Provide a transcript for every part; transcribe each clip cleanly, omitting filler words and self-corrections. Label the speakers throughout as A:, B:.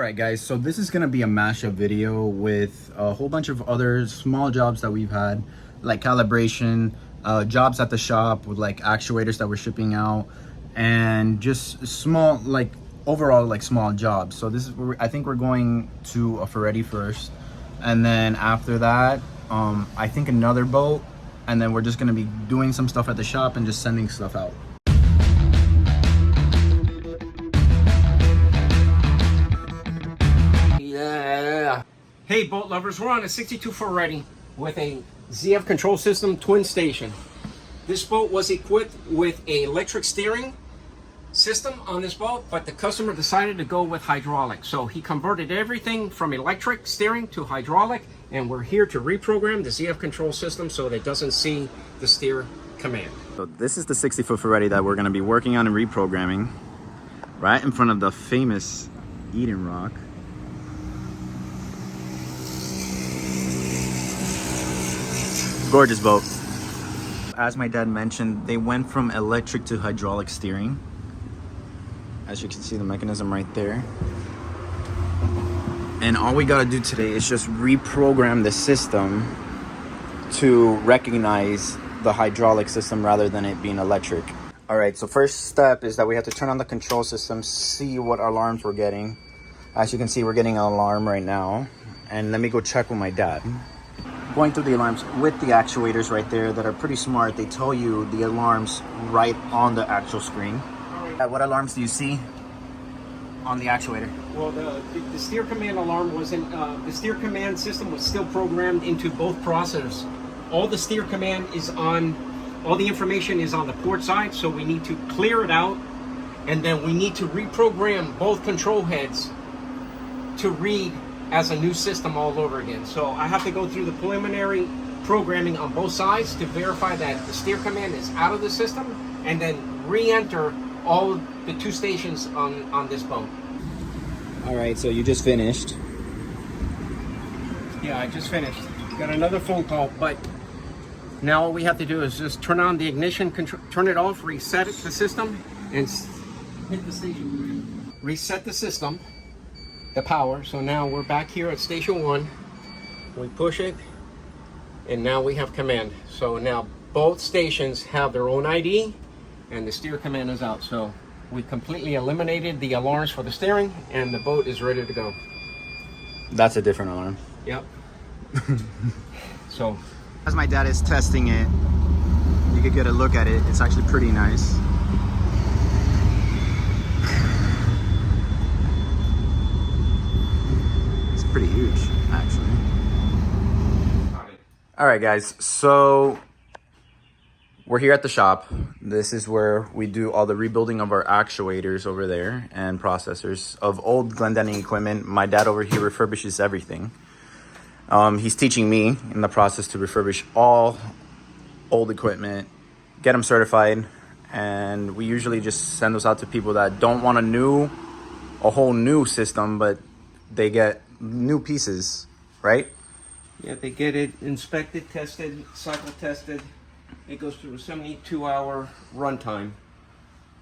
A: Alright guys, so this is going to be a mashup video with a whole bunch of other small jobs that we've had, like calibration, jobs at the shop with like actuators that we're shipping out, and just small, like overall like small jobs. So this is where I think we're going to a Ferretti first, and then after that I think another boat, and then we're just going to be doing some stuff at the shop and just sending stuff out.
B: Hey boat lovers, we're on a 62 Ferretti with a ZF control system twin station. This boat was equipped with an electric steering system on this boat, but the customer decided to go with hydraulic. So he converted everything from electric steering to hydraulic, and we're here to reprogram the ZF control system so that it doesn't see the steer command.
A: So this is the 60-foot Ferretti that we're going to be working on and reprogramming right in front of the famous Eden Rock. Gorgeous boat. As my dad mentioned, they went from electric to hydraulic steering. As you can see, the mechanism right there. And all we gotta do today is just reprogram the system to recognize the hydraulic system rather than it being electric. All right, so first step is that we have to turn on the control system, see what alarms we're getting. As you can see, we're getting an alarm right now. And let me go check with my dad. Going through the alarms with the actuators right there that are pretty smart. They tell you the alarms right on the actual screen. What alarms do you see on the actuator?
B: Well, the steer command alarm wasn't, the steer command system was still programmed into both processors. All the steer command is on, all the information is on the port side, so we need to clear it out, and then we need to reprogram both control heads to read as a new system all over again. So I have to go through the preliminary programming on both sides to verify that the steer command is out of the system, and then re-enter all the two stations on this boat.
A: All right, so you just finished.
B: Yeah, I just finished. Got another phone call, but now all we have to do is just turn on the ignition control, turn it off, reset it, the system, and hit the station. Reset the system, the power. So now we're back here at station 1. We push it, and now we have command. So now both stations have their own ID, and the steer command is out. So we completely eliminated the alarms for the steering, and the boat is ready to go.
A: That's a different alarm.
B: Yep. So
A: as my dad is testing it, you could get a look at it. It's actually pretty nice. Pretty huge, actually. All right guys, so we're here at the shop. This is where we do all the rebuilding of our actuators over there and processors of old Glendinning equipment. My dad over here refurbishes everything. He's teaching me in the process to refurbish all old equipment, get them certified, and we usually just send those out to people that don't want a whole new system, but they get new pieces, right?
B: Yeah, they get it inspected, tested, cycle tested. It goes through a 72-hour runtime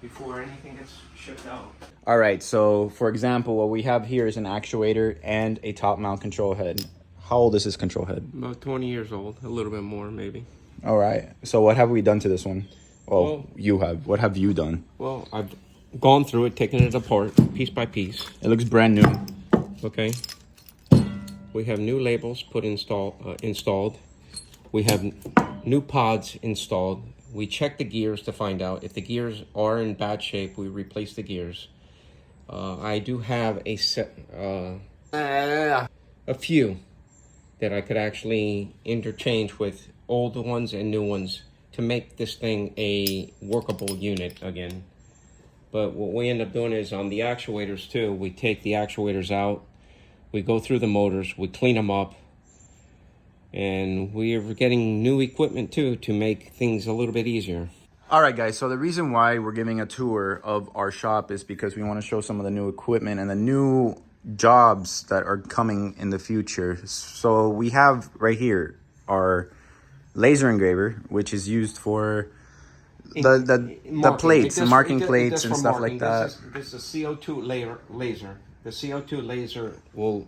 B: before anything gets shipped out.
A: All right, so for example, what we have here is an actuator and a top mount control head. How old is this control head?
B: About 20 years old, a little bit more maybe.
A: All right, so what have we done to this one? Well, you have. What have you done?
B: Well, I've gone through it, taken it apart piece by piece.
A: It looks brand new.
B: Okay. We have new labels installed. We have new pods installed. We check the gears to find out if the gears are in bad shape. We replace the gears. I do have a few that I could actually interchange with old ones and new ones to make this thing a workable unit again. But what we end up doing is on the actuators too, we take the actuators out. We go through the motors, we clean them up, and we're getting new equipment too to make things a little bit easier.
A: All right, guys, so the reason why we're giving a tour of our shop is because we want to show some of the new equipment and the new jobs that are coming in the future. So we have right here our laser engraver, which is used for the plates, marking plates and stuff like that.
B: This is a CO2 laser. The CO2 laser will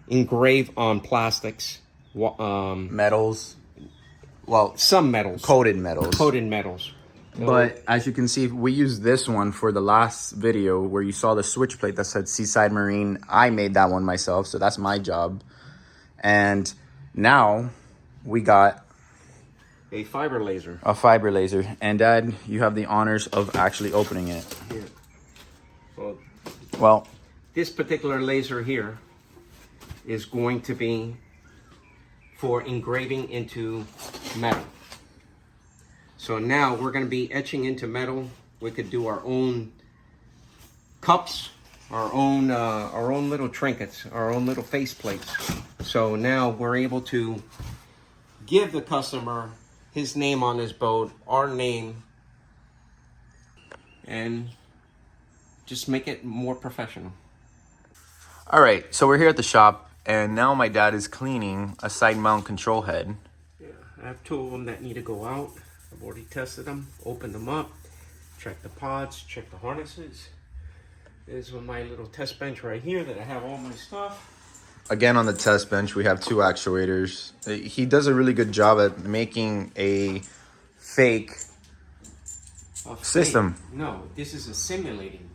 B: engrave on plastics,
A: Metals. Well,
B: some metals,
A: coated metals.
B: coated metals.
A: But as you can see, we used this one for the last video where you saw the switch plate that said Cside Marine. I made that one myself, so that's my job. And now we got
B: a fiber laser.
A: A fiber laser. And Dad, you have the honors of actually opening it.
B: Here.
A: Well,
B: this particular laser here is going to be for engraving into metal. So now we're going to be etching into metal. We could do our own cups, our own little trinkets, our own little face plates. So now we're able to give the customer his name on his boat, our name, and just make it more professional.
A: All right, so we're here at the shop, and now my dad is cleaning a side mount control head.
B: Yeah, I have 2 of them that need to go out. I've already tested them, opened them up, checked the pods, checked the harnesses. This is my little test bench right here that I have all my stuff.
A: Again, on the test bench, we have 2 actuators. He does a really good job at making a fake system.
B: No, this is a simulating.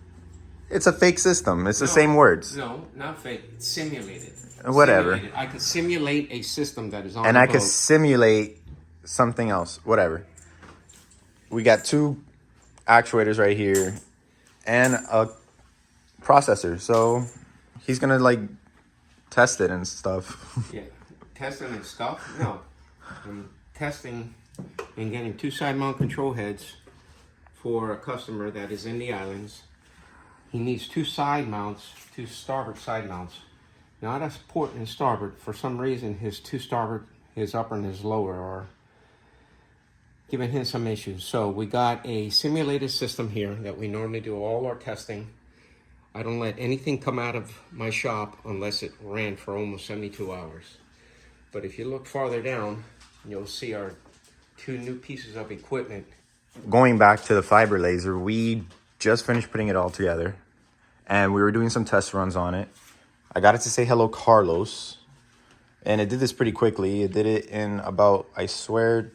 A: It's a fake system. It's the same words.
B: No, not fake. It's simulated.
A: Whatever.
B: Simulated. I could simulate a system that is on
A: And
B: the
A: I
B: boat.
A: could simulate something else. Whatever. We got 2 actuators right here and a processor. So he's gonna like test it and stuff.
B: Yeah, testing and stuff? No. I'm testing and getting 2 side mount control heads for a customer that is in the islands. He needs 2 side mounts, 2 starboard side mounts. Not a port and starboard. For some reason, his 2 starboard, his upper and his lower are giving him some issues. So we got a simulated system here that we normally do all our testing. I don't let anything come out of my shop unless it ran for almost 72 hours. But if you look farther down, you'll see our 2 new pieces of equipment.
A: Going back to the fiber laser, we just finished putting it all together. And we were doing some test runs on it. I got it to say hello, Carlos. And it did this pretty quickly. It did it in about, I swear,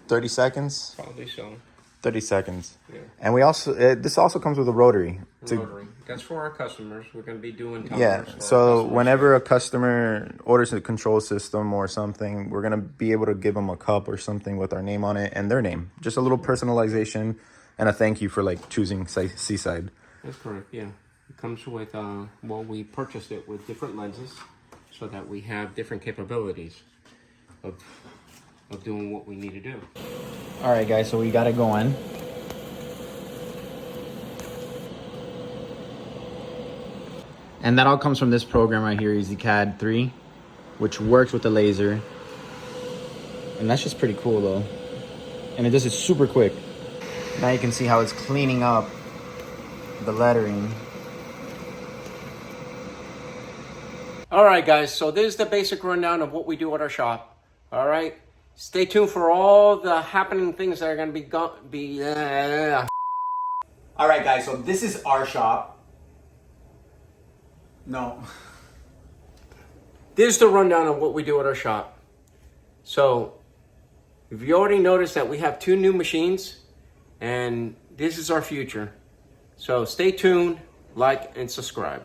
A: 30 seconds?
B: Probably so.
A: 30 seconds.
B: Yeah.
A: And we also, this also comes with a rotary.
B: Rotary. That's for our customers. We're going to be doing telers.
A: Yeah, so whenever a customer orders a control system or something, we're going to be able to give them a cup or something with our name on it and their name. Just a little personalization and a thank you for like choosing Seaside.
B: That's correct, yeah. It comes with, well, we purchased it with different lenses so that we have different capabilities of doing what we need to do.
A: All right, guys, so we got it going. And that all comes from this program right here, EasyCAD 3, which works with the laser. And that's just pretty cool, though. And it does it super quick. Now you can see how it's cleaning up the lettering.
B: All right, guys, so this is the basic rundown of what we do at our shop. All right, stay tuned for all the happening things that are going to be
A: All right, guys, so this is our shop. No.
B: This is the rundown of what we do at our shop. So, if you already noticed that we have 2 new machines, and this is our future. So stay tuned, like, and subscribe.